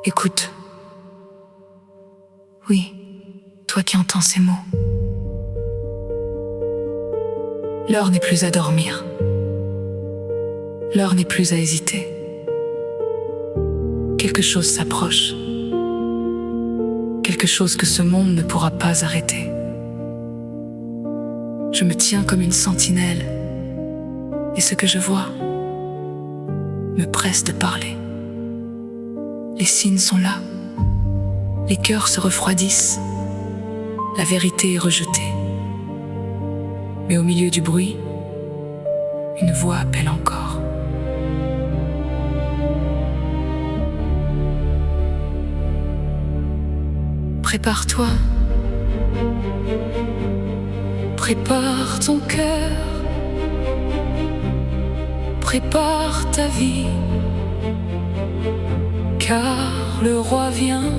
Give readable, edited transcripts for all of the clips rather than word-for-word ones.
Écoute. Oui, toi qui entends ces mots. L'heure n'est plus à dormir. L'heure n'est plus à hésiter. Quelque chose s'approche. Quelque chose que ce monde ne pourra pas arrêter. Je me tiens comme une sentinelle, et ce que je vois me presse de parler. Les signes sont là, les cœurs se refroidissent, la vérité est rejetée. Mais au milieu du bruit, une voix appelle encore. Prépare-toi, prépare ton cœur, prépare ta vie, car le roi vient.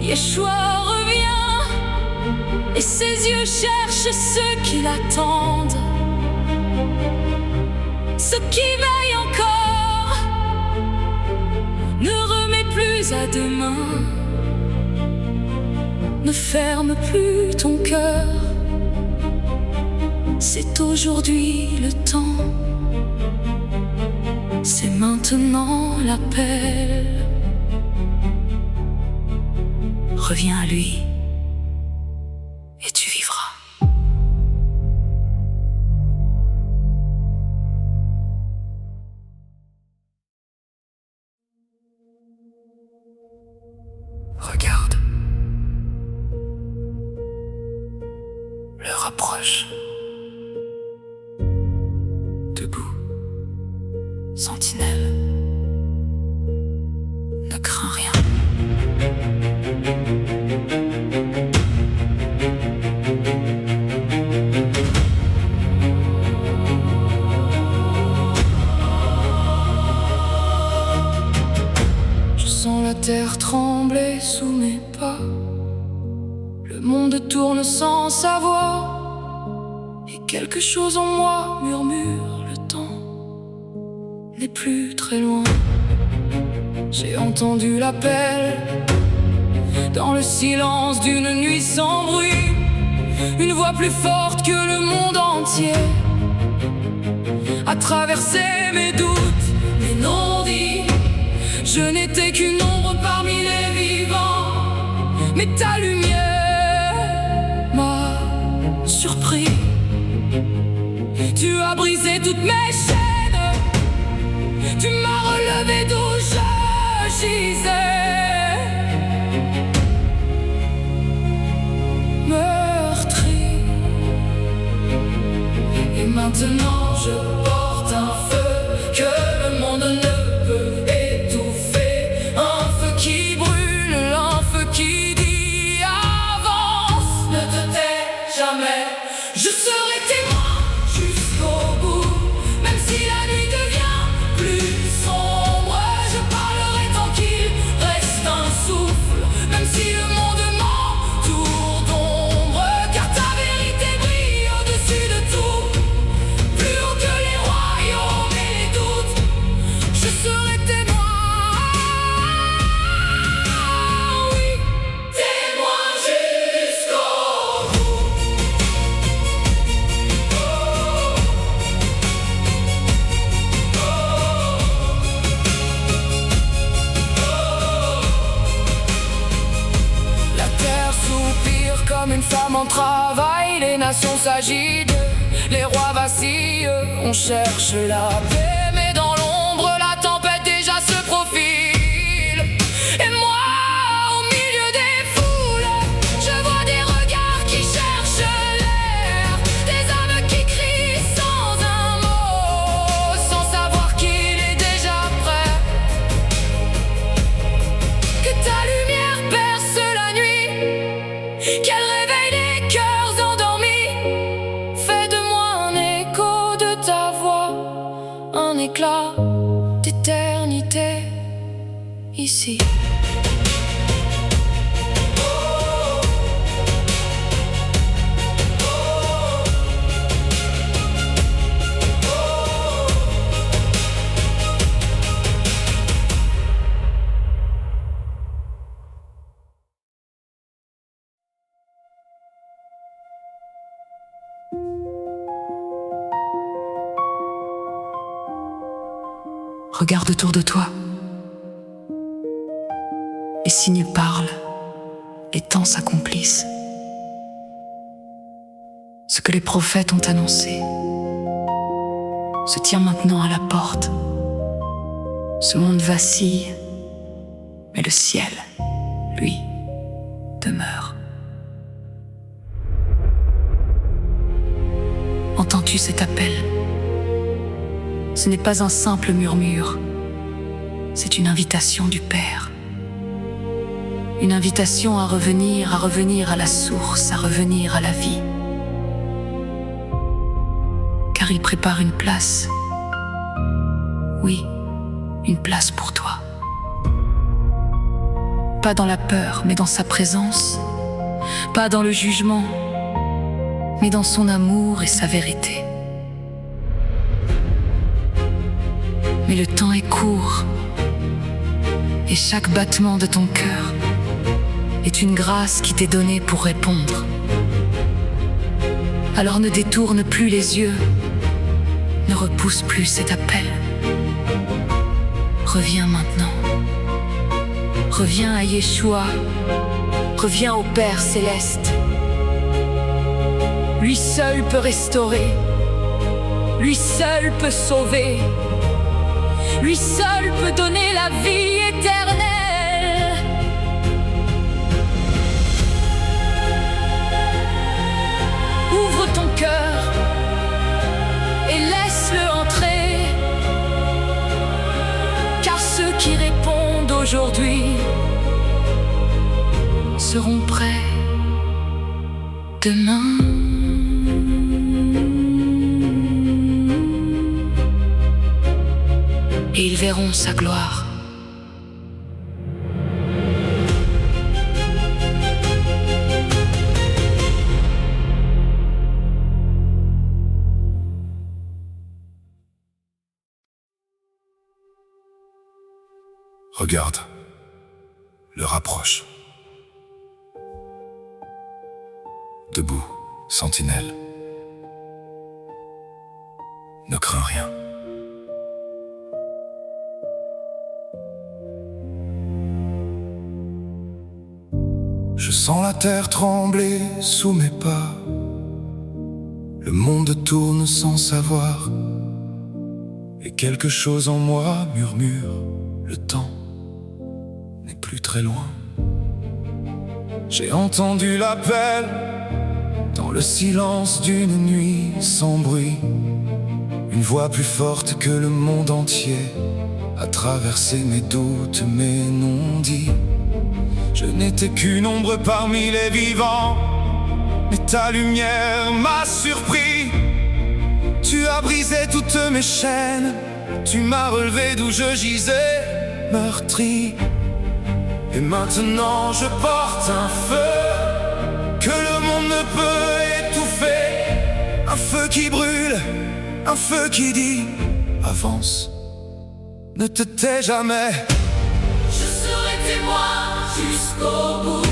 Yeshua revient, et ses yeux cherchent ceux qui l'attendent, ceux qui veillent encore. Ne remets plus à demain, ne ferme plus ton cœur. C'est aujourd'hui le temps, c'est maintenant l'appel. Reviens à lui et tu vivras. Regarde, l'heure approche. Debout, sentinelle, ne crains rien. Je sens la terre trembler sous mes pas. Le monde tourne sans savoir, et quelque chose en moi murmure: le temps n'est plus très loin. J'ai entendu l'appel dans le silence d'une nuit sans bruit, une voix plus forte que le monde entier a traversé mes doutes, mes non-dits. Je n'étais qu'une ombre parmi les vivants, mais ta lumière m'a surpris. Tu as brisé toutes mes chaînes, tu m'as relevé d'où je gisais, meurtri. Et maintenant je porte un feu que le monde ne peut étouffer, un feu qui brûle, un feu qui dit avance, ne te tais jamais, je serai témoin jusqu'au bout. Même si la nuit devient plus sombre, je parlerai tranquille, reste un souffle. Même si le monde m'entoure d'ombre, car ta vérité brille au-dessus de tout, plus haut que les royaumes et les doutes. Je serai témoin, oui, témoin jusqu'au bout. La terre soupire comme une femme en travail, les nations s'agitent, les rois vacillent, on cherche la paix, mais dans l'ombre la tempête déjà se profile. Et moi, au milieu des foules, je vois des regards qui cherchent l'air, des âmes qui crient sans un mot, sans savoir qu'il est déjà prêt. Que ta lumière perce la nuit, qu'elle réveille les cœurs endormis. Fais de moi un écho de ta voix, un éclat d'éternité ici. Regarde autour de toi. Les signes parlent, les temps s'accomplissent. Ce que les prophètes ont annoncé se tient maintenant à la porte. Ce monde vacille, mais le ciel, lui, demeure. Entends-tu cet appel? Ce n'est pas un simple murmure, c'est une invitation du Père. Une invitation à revenir à la source, à revenir à la vie. Car il prépare une place. Oui, une place pour toi. Pas dans la peur, mais dans sa présence. Pas dans le jugement, mais dans son amour et sa vérité. Mais le temps est court, et chaque battement de ton cœur est une grâce qui t'est donnée pour répondre. Alors ne détourne plus les yeux, ne repousse plus cet appel. Reviens maintenant. Reviens à Yeshua, reviens au Père céleste. Lui seul peut restaurer, lui seul peut sauver, lui seul peut donner la vie éternelle. Ouvre ton cœur et laisse-le entrer, car ceux qui répondent aujourd'hui seront prêts demain. Et ils verront sa gloire. Regarde, l'heure approche. Debout, sentinelle. Ne crains rien. Je sens la terre trembler sous mes pas. Le monde tourne sans savoir. Et quelque chose en moi murmure, le temps n'est plus très loin. J'ai entendu l'appel dans le silence d'une nuit sans bruit. Une voix plus forte que le monde entier a traversé mes doutes, mes non-dits. Je n'étais qu'une ombre parmi les vivants, mais ta lumière m'a surpris. Tu as brisé toutes mes chaînes, tu m'as relevé d'où je gisais, meurtri. Et maintenant je porte un feu que le monde ne peut étouffer. Un feu qui brûle, un feu qui dit avance, ne te tais jamais. Je serai témoin jusqu'au bout.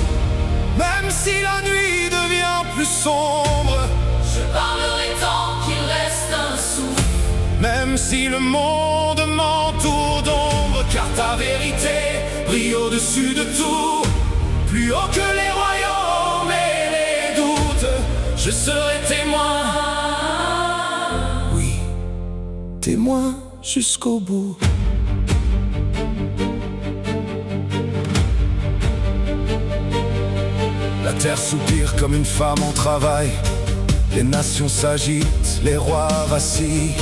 Même si la nuit devient plus sombre, Je parlerai tant qu'il reste un souffle. même si le monde m'entoure d'ombre, car ta vérité brille au-dessus de tout. Plus haut que les royaumes et les doutes, je serai témoin. Oui, témoin jusqu'au bout. La terre soupire comme une femme en travail. Les nations s'agitent, les rois vacillent.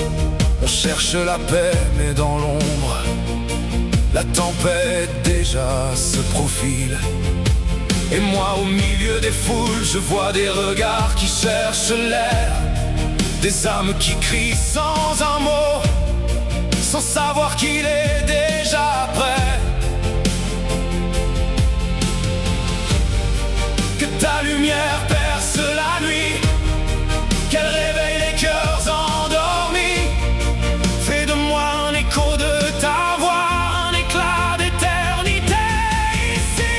On cherche la paix mais dans l'ombre, la tempête déjà se profile. Et moi au milieu des foules, je vois des regards qui cherchent l'air, des âmes qui crient sans un mot, sans savoir qu'il est déjà prêt. Que ta lumière perce la nuit, qu'elle réveille les cœurs endormis. Fais de moi un écho de ta voix, un éclat d'éternité ici.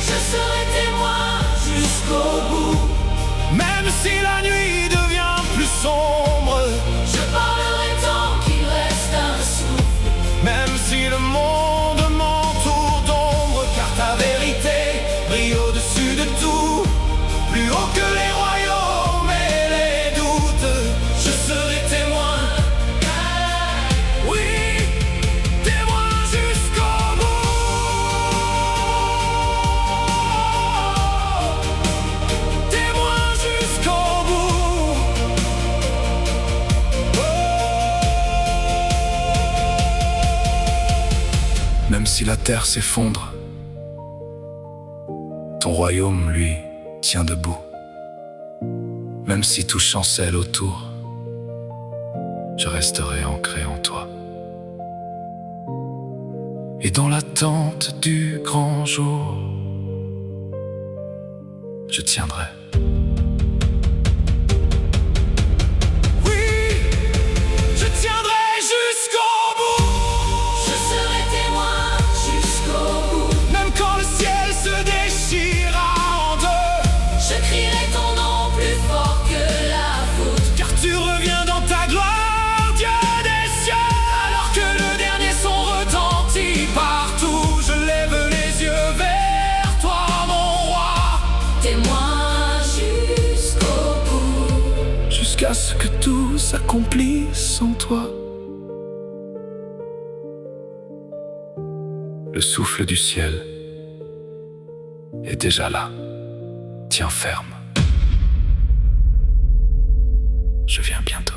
Je serai témoin jusqu'au bout. Même si la nuit devient plus sombre, Je parlerai tant qu'il reste un souffle. si la terre s'effondre, ton royaume, lui, tient debout. Même si tout chancelle autour, je resterai ancré en toi. Et dans l'attente du grand jour, je tiendrai. Oui, je tiendrai jusqu'au bout. Je serai témoin jusqu'au bout. Même quand le ciel se déchira en deux, Je crierai ton nom plus fort que la voûte. car tu reviens dans ta gloire, Dieu des cieux. Alors que le dernier son retentit partout, je lève les yeux vers toi, mon roi. Témoin jusqu'au bout. Jusqu'à ce que tout s'accomplisse en toi. Le souffle du ciel est déjà là. Tiens ferme. Je viens bientôt.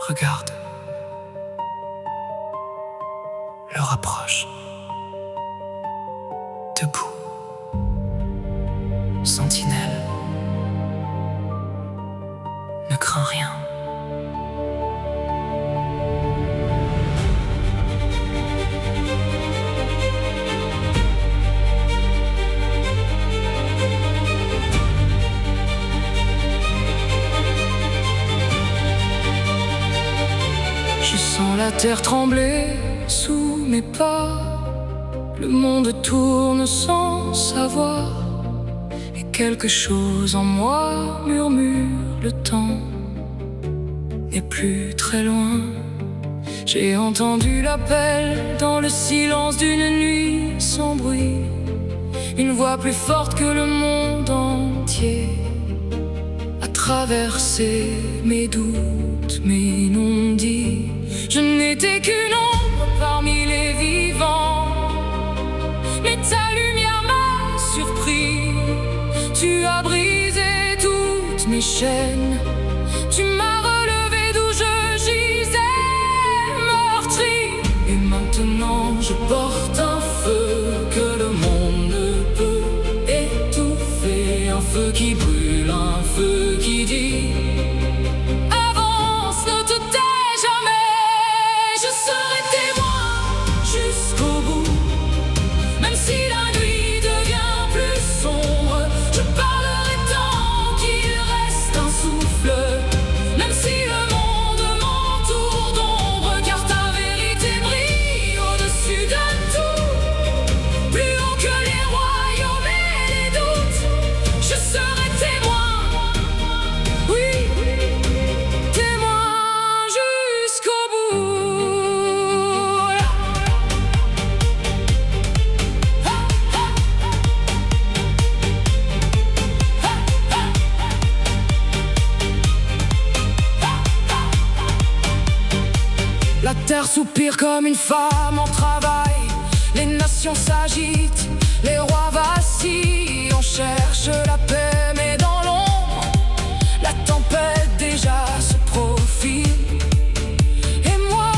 Regarde, l'heure approche. Debout, sentinelle, ne crains rien. Je sens la terre trembler sous mes pas. Le monde tourne sans savoir. Et quelque chose en moi murmure: le temps n'est plus très loin. J'ai entendu l'appel dans le silence d'une nuit sans bruit. Une voix plus forte que le monde entier a traversé mes doutes, mes non-dits. Je n'étais qu'une ombre parmi les vivants, mais ta lumière m'a surpris. Tu as brisé toutes mes chaînes, tu m'as relevé d'où je gisais meurtri. Et maintenant je porte un feu que le monde ne peut étouffer. Un feu qui brûle, un feu qui dit: avance, ne te tais jamais. Je serai témoin jusqu'au bout, même si la nuit devient plus sombre. Je parlerai tant qu'il reste un souffle, même si le monde m'entoure d'ombre. Car ta vérité brille au-dessus de tout, plus haut que les royaumes et les doutes. Je serai témoin, oui, témoin jusqu'au bout. La terre soupire comme une femme en travail. Les nations s'agitent, les rois vacillent. On cherche la paix mais dans l'ombre, la tempête déjà se profile. Et moi,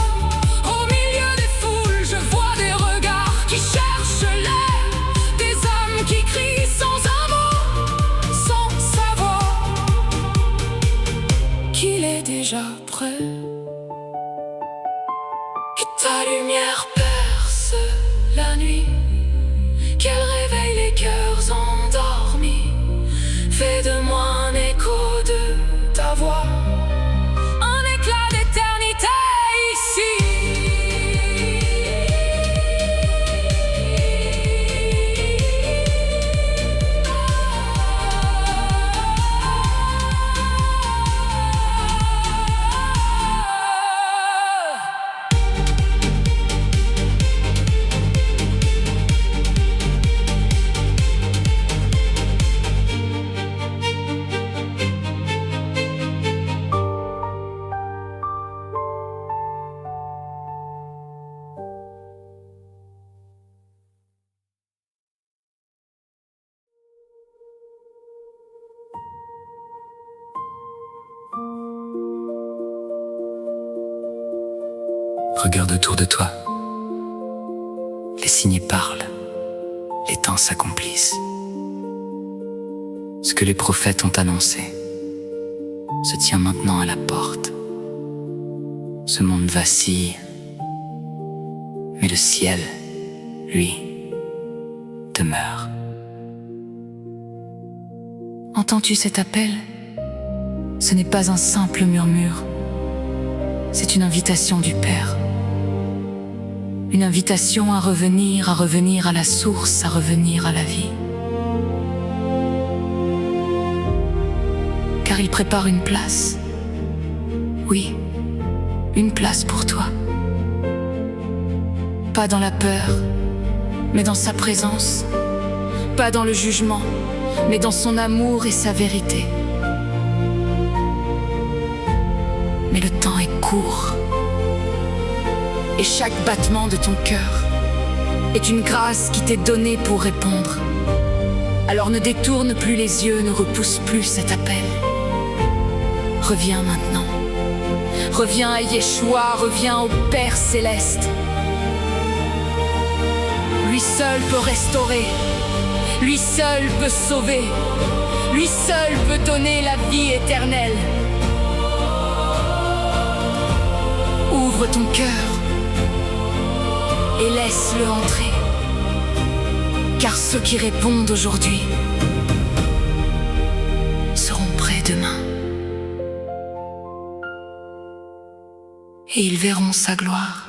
au milieu des foules, je vois des regards qui cherchent l'air, des âmes qui crient sans un mot, sans savoir qu'il est déjà prêt. Que ta lumière perce la nuit, qu'elle réveille les cœurs endormis. Fais de moi un écho de ta voix, un éclat d'éternité ici. Regarde autour de toi. Les signes parlent, les temps s'accomplissent. Ce que les prophètes ont annoncé se tient maintenant à la porte. Ce monde vacille, mais le ciel, lui, demeure. Entends-tu cet appel? Ce n'est pas un simple murmure, c'est une invitation du Père. Une invitation à revenir à la source, à revenir à la vie. Car il prépare une place. Oui, une place pour toi. Pas dans la peur, mais dans sa présence. Pas dans le jugement, mais dans son amour et sa vérité. Mais le temps est court. Et chaque battement de ton cœur est une grâce qui t'est donnée pour répondre. Alors ne détourne plus les yeux, ne repousse plus cet appel. Reviens maintenant, Reviens à Yeshua, reviens au Père céleste. Lui seul peut restaurer, lui seul peut sauver, lui seul peut donner la vie éternelle. Ouvre ton cœur et laisse-le entrer, car ceux qui répondent aujourd'hui seront prêts demain. Et ils verront sa gloire.